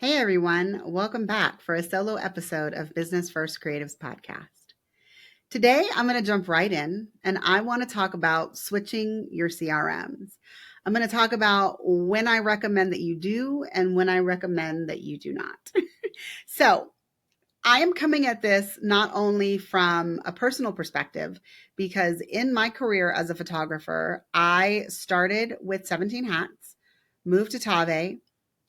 Hey everyone, welcome back for a solo episode of Business First Creatives Podcast. Today I'm going to jump right in and I want to talk about switching your CRMs. I'm going to talk about when I recommend that you do and when I recommend that you do not. So, I am coming at this not only from a personal perspective, because in my career as a photographer, I started with 17 hats, moved to Tave,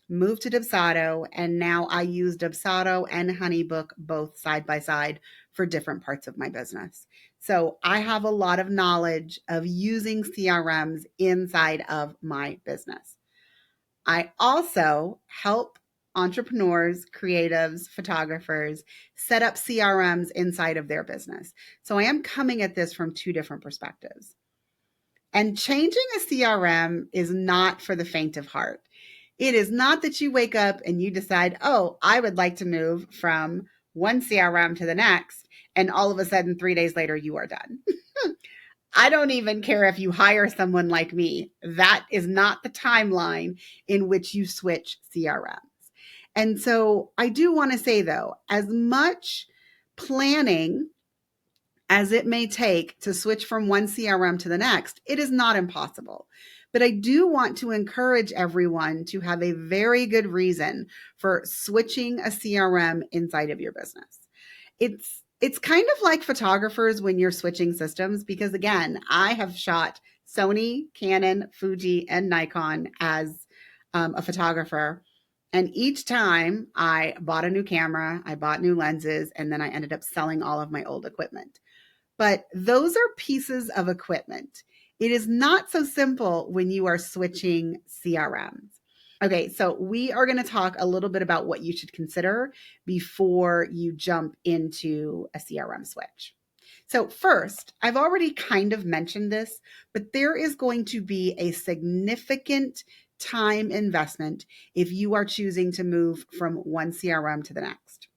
moved to Dubsado, and now I use Dubsado and Honeybook both side by side for different parts of my business. So I have a lot of knowledge of using CRMs inside of my business. I also help entrepreneurs, creatives, photographers set up CRMs inside of their business. So I am coming at this from two different perspectives. And changing a CRM is not for the faint of heart. It is not that you wake up and you decide, oh, I would like to move from one CRM to the next. And all of a sudden, 3 days later, you are done. I don't even care if you hire someone like me. That is not the timeline in which you switch CRMs. And so I do want to say, though, as much planning as it may take to switch from one CRM to the next, it is not impossible. But I do want to encourage everyone to have a very good reason for switching a CRM inside of your business. It's kind of like photographers when you're switching systems, because again, I have shot Sony, Canon, Fuji, and Nikon as a photographer. And each time I bought a new camera, I bought new lenses, and then I ended up selling all of my old equipment. But those are pieces of equipment. It is not so simple when you are switching CRMs. Okay, so we are going to talk a little bit about what you should consider before you jump into a CRM switch. So, first, I've already kind of mentioned this, but there is going to be a significant time investment if you are choosing to move from one CRM to the next.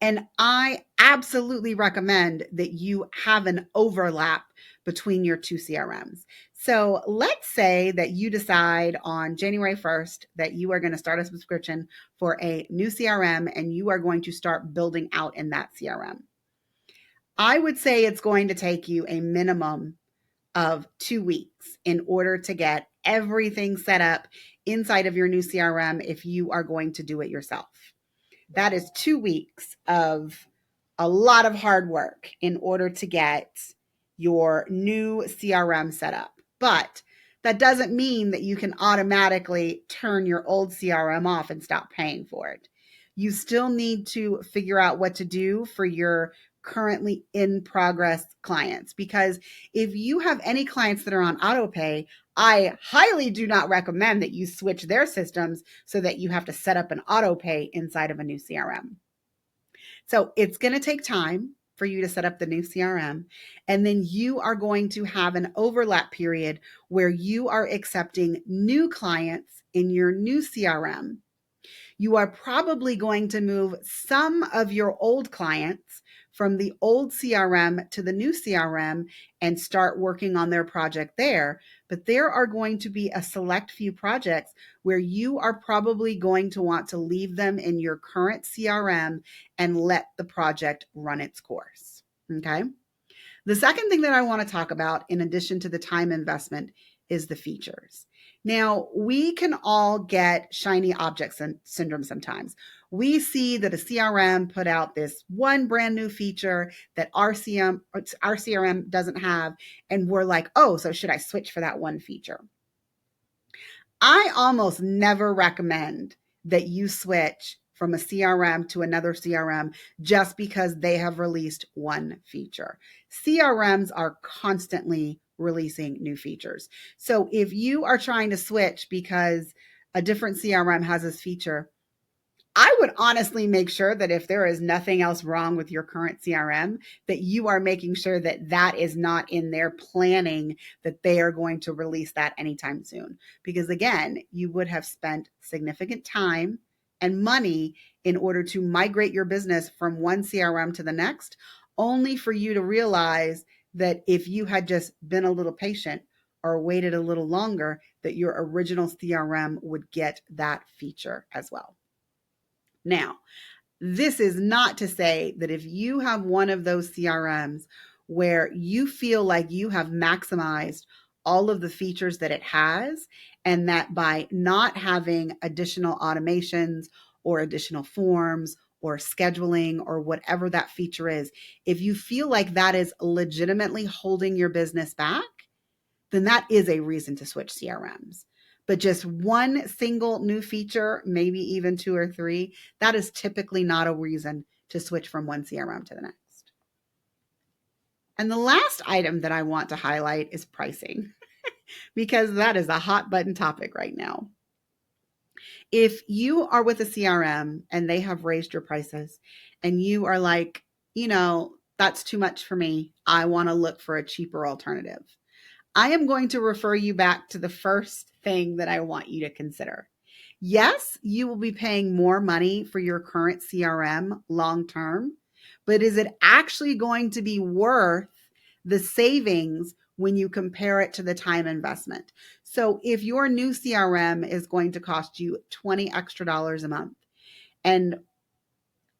And I absolutely recommend that you have an overlap between your two CRMs. So let's say that you decide on January 1st that you are going to start a subscription for a new CRM and you are going to start building out in that CRM. I would say it's going to take you a minimum of 2 weeks in order to get everything set up inside of your new CRM if you are going to do it yourself. That is 2 weeks of a lot of hard work in order to get your new CRM set up. But that doesn't mean that you can automatically turn your old CRM off and stop paying for it. You still need to figure out what to do for your currently in progress clients, because if you have any clients that are on autopay, I highly do not recommend that you switch their systems so that you have to set up an autopay inside of a new CRM. So it's going to take time for you to set up the new CRM. And then you are going to have an overlap period where you are accepting new clients in your new CRM. You are probably going to move some of your old clients from the old CRM to the new CRM and start working on their project there. But there are going to be a select few projects where you are probably going to want to leave them in your current CRM and let the project run its course. Okay. The second thing that I want to talk about, in addition to the time investment, is the features. Now, we can all get shiny object syndrome sometimes. We see that a CRM put out this one brand new feature that our CRM doesn't have, and we're like, oh, so should I switch for that one feature? I almost never recommend that you switch from a CRM to another CRM just because they have released one feature. CRMs are constantly releasing new features. So if you are trying to switch because a different CRM has this feature, I would honestly make sure that if there is nothing else wrong with your current CRM, that you are making sure that that is not in their planning, that they are going to release that anytime soon. Because again, you would have spent significant time and money in order to migrate your business from one CRM to the next, only for you to realize that if you had just been a little patient or waited a little longer, that your original CRM would get that feature as well. Now, this is not to say that if you have one of those CRMs where you feel like you have maximized all of the features that it has, and that by not having additional automations or additional forms or scheduling or whatever that feature is, if you feel like that is legitimately holding your business back, then that is a reason to switch CRMs. But just one single new feature, maybe even two or three, that is typically not a reason to switch from one CRM to the next. And the last item that I want to highlight is pricing, because that is a hot button topic right now. If you are with a CRM and they have raised your prices and you are like, that's too much for me, I want to look for a cheaper alternative, I am going to refer you back to the first thing that I want you to consider. Yes, you will be paying more money for your current CRM long term, but is it actually going to be worth the savings when you compare it to the time investment? So if your new CRM is going to cost you $20 extra a month, and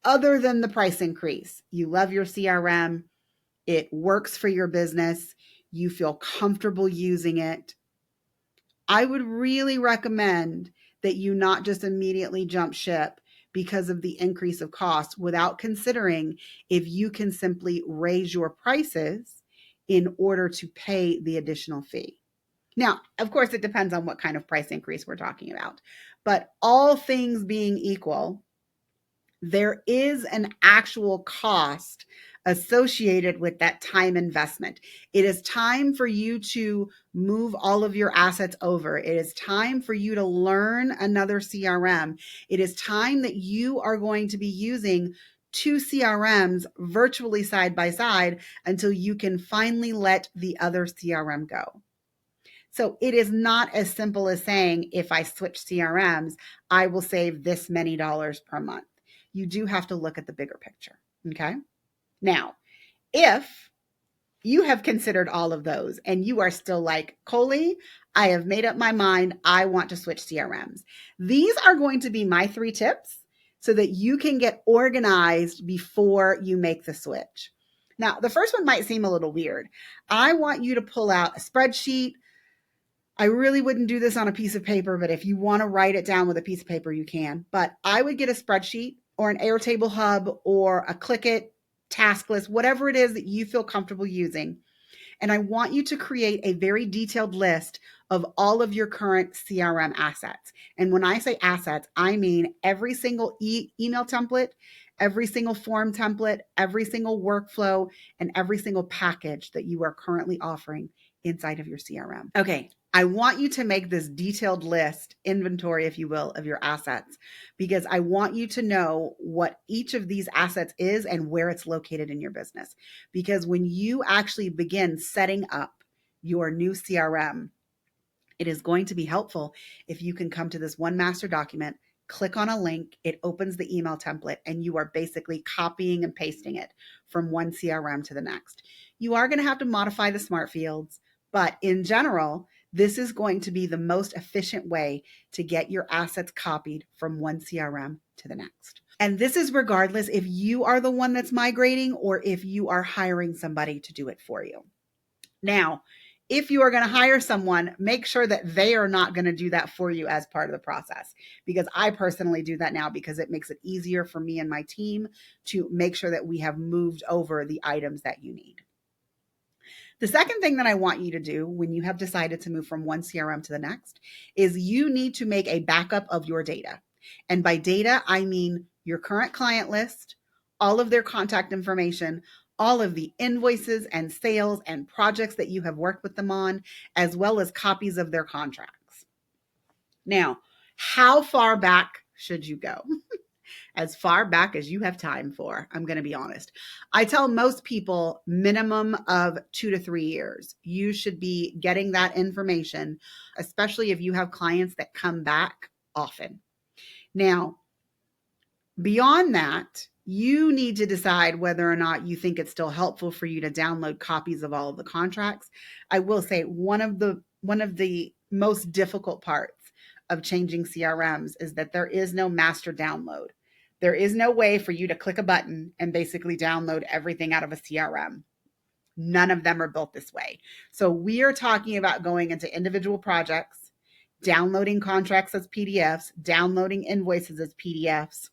other than the price increase, you love your CRM, it works for your business, you feel comfortable using it, I would really recommend that you not just immediately jump ship because of the increase of cost without considering if you can simply raise your prices in order to pay the additional fee. Now, of course, it depends on what kind of price increase we're talking about, but all things being equal, there is an actual cost associated with that time investment. It is time for you to move all of your assets over. It is time for you to learn another CRM. It is time that you are going to be using two CRMs virtually side by side until you can finally let the other CRM go. So it is not as simple as saying, if I switch CRMs, I will save this many dollars per month. You do have to look at the bigger picture. Okay. Now, if you have considered all of those and you are still like, Colie, I have made up my mind, I want to switch CRMs, these are going to be my 3 tips so that you can get organized before you make the switch. Now, the first one might seem a little weird. I want you to pull out a spreadsheet. I really wouldn't do this on a piece of paper, but if you want to write it down with a piece of paper, you can. But I would get a spreadsheet or an Airtable Hub or a Click-It task list, whatever it is that you feel comfortable using. And I want you to create a very detailed list of all of your current CRM assets. And when I say assets, I mean every single email template, every single form template, every single workflow, and every single package that you are currently offering inside of your CRM. Okay, I want you to make this detailed list, inventory, if you will, of your assets, because I want you to know what each of these assets is and where it's located in your business. Because when you actually begin setting up your new CRM, it is going to be helpful if you can come to this one master document, click on a link, it opens the email template, and you are basically copying and pasting it from one CRM to the next. You are going to have to modify the smart fields, but in general, this is going to be the most efficient way to get your assets copied from one CRM to the next. And this is regardless if you are the one that's migrating or if you are hiring somebody to do it for you. Now, if you are going to hire someone, make sure that they are not going to do that for you as part of the process, because I personally do that now because it makes it easier for me and my team to make sure that we have moved over the items that you need. The second thing that I want you to do when you have decided to move from one CRM to the next is you need to make a backup of your data. And by data, I mean your current client list, all of their contact information, all of the invoices and sales and projects that you have worked with them on, as well as copies of their contracts. Now, how far back should you go? As far back as you have time for. I'm going to be honest. I tell most people minimum of 2 to 3 years. You should be getting that information, especially if you have clients that come back often. Now, beyond that, you need to decide whether or not you think it's still helpful for you to download copies of all of the contracts. I will say one of the most difficult parts of changing CRMs is that there is no master download. There is no way for you to click a button and basically download everything out of a CRM. None of them are built this way. So we are talking about going into individual projects, downloading contracts as PDFs, downloading invoices as PDFs,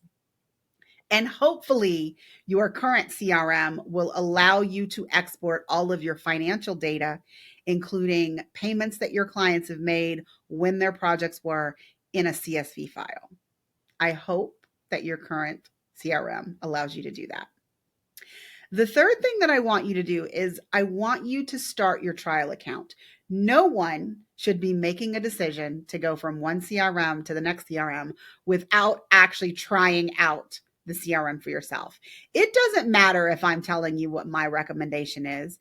and hopefully your current CRM will allow you to export all of your financial data, including payments that your clients have made, when their projects were, in a CSV file. I hope that your current CRM allows you to do that. The third thing that I want you to do is I want you to start your trial account. No one should be making a decision to go from one CRM to the next CRM without actually trying out the CRM for yourself. It doesn't matter if I'm telling you what my recommendation is.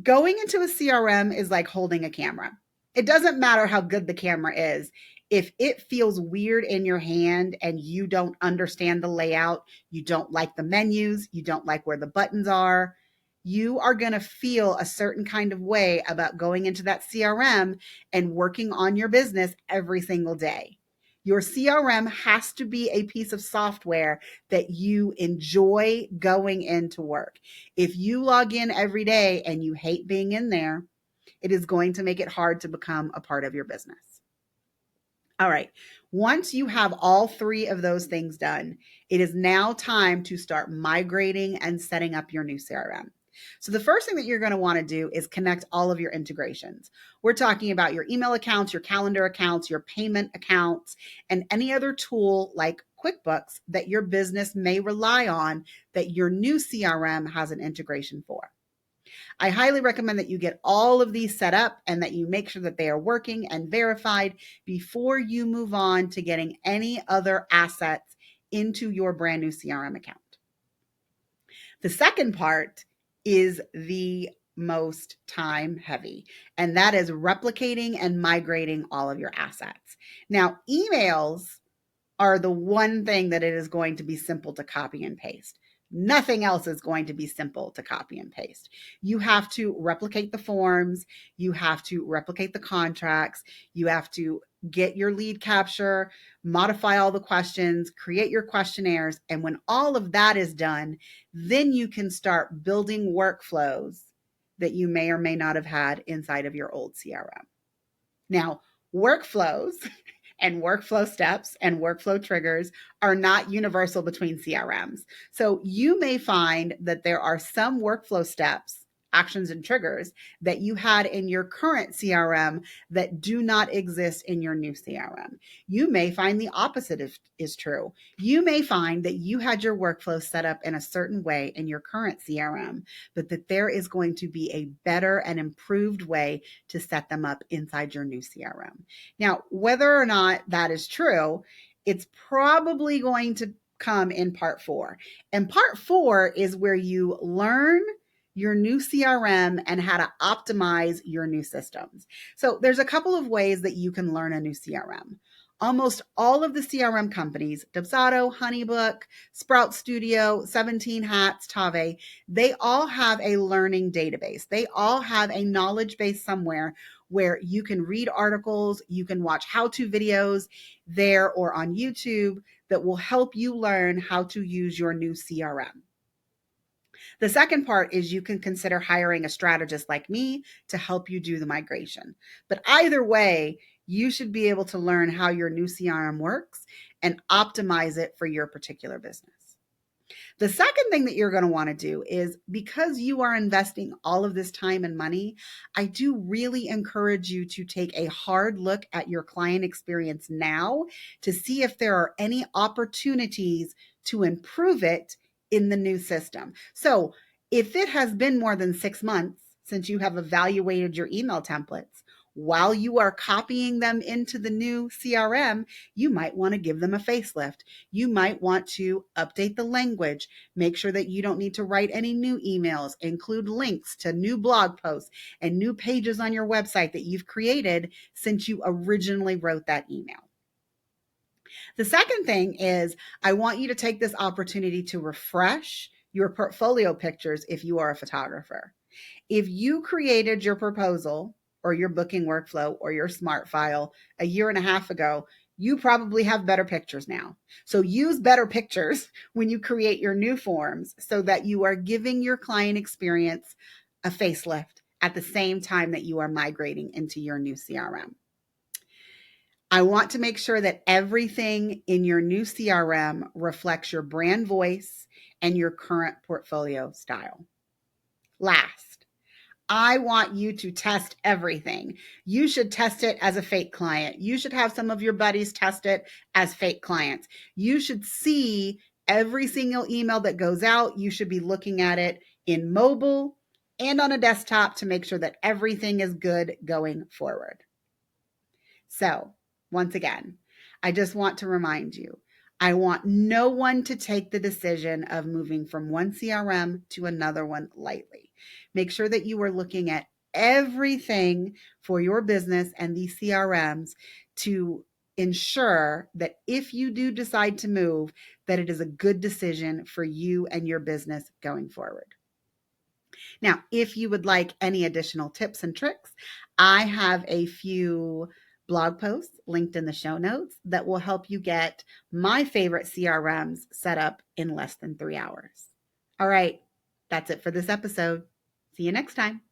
Going into a CRM is like holding a camera. It doesn't matter how good the camera is. If it feels weird in your hand and you don't understand the layout, you don't like the menus, you don't like where the buttons are, you are going to feel a certain kind of way about going into that CRM and working on your business every single day. Your CRM has to be a piece of software that you enjoy going into work. If you log in every day and you hate being in there, it is going to make it hard to become a part of your business. All right. Once you have all three of those things done, it is now time to start migrating and setting up your new CRM. So the first thing that you're going to want to do is connect all of your integrations. We're talking about your email accounts, your calendar accounts, your payment accounts, and any other tool like QuickBooks that your business may rely on that your new CRM has an integration for. I highly recommend that you get all of these set up and that you make sure that they are working and verified before you move on to getting any other assets into your brand new CRM account. The second part is the most time heavy, and that is replicating and migrating all of your assets. Now, emails are the one thing that it is going to be simple to copy and paste. Nothing else is going to be simple to copy and paste. You have to replicate the forms. You have to replicate the contracts. You have to get your lead capture, modify all the questions, create your questionnaires. And when all of that is done, then you can start building workflows that you may or may not have had inside of your old CRM. Now, workflows and workflow steps and workflow triggers are not universal between CRMs. So you may find that there are some workflow steps, actions, and triggers that you had in your current CRM that do not exist in your new CRM. You may find the opposite is true. You may find that you had your workflow set up in a certain way in your current CRM, but that there is going to be a better and improved way to set them up inside your new CRM. Now, whether or not that is true, it's probably going to come in part 4. And part 4 is where you learn your new CRM and how to optimize your new systems. So there's a couple of ways that you can learn a new CRM. Almost all of the CRM companies, Dubsado, Honeybook, Sprout Studio, 17 Hats, Tave, they all have a learning database. They all have a knowledge base somewhere where you can read articles, you can watch how-to videos there or on YouTube that will help you learn how to use your new CRM. The second part is you can consider hiring a strategist like me to help you do the migration. But either way, you should be able to learn how your new CRM works and optimize it for your particular business. The second thing that you're going to want to do is, because you are investing all of this time and money, I do really encourage you to take a hard look at your client experience now to see if there are any opportunities to improve it in the new system. So if it has been more than 6 months since you have evaluated your email templates, while you are copying them into the new CRM, you might want to give them a facelift. You might want to update the language, make sure that you don't need to write any new emails, include links to new blog posts and new pages on your website that you've created since you originally wrote that email. The second thing is I want you to take this opportunity to refresh your portfolio pictures if you are a photographer. If you created your proposal or your booking workflow or your smart file a year and a half ago, You probably have better pictures now. So use better pictures when you create your new forms so that you are giving your client experience a facelift at the same time that you are migrating into your new CRM. I want to make sure that everything in your new CRM reflects your brand voice and your current portfolio style. Last, I want you to test everything. You should test it as a fake client. You should have some of your buddies test it as fake clients. You should see every single email that goes out. You should be looking at it in mobile and on a desktop to make sure that everything is good going forward. So, once again, I just want to remind you, I want no one to take the decision of moving from one CRM to another one lightly. Make sure that you are looking at everything for your business and these CRMs to ensure that if you do decide to move, that it is a good decision for you and your business going forward. Now, if you would like any additional tips and tricks, I have a few blog posts linked in the show notes that will help you get my favorite CRMs set up in less than 3 hours. All right, that's it for this episode. See you next time.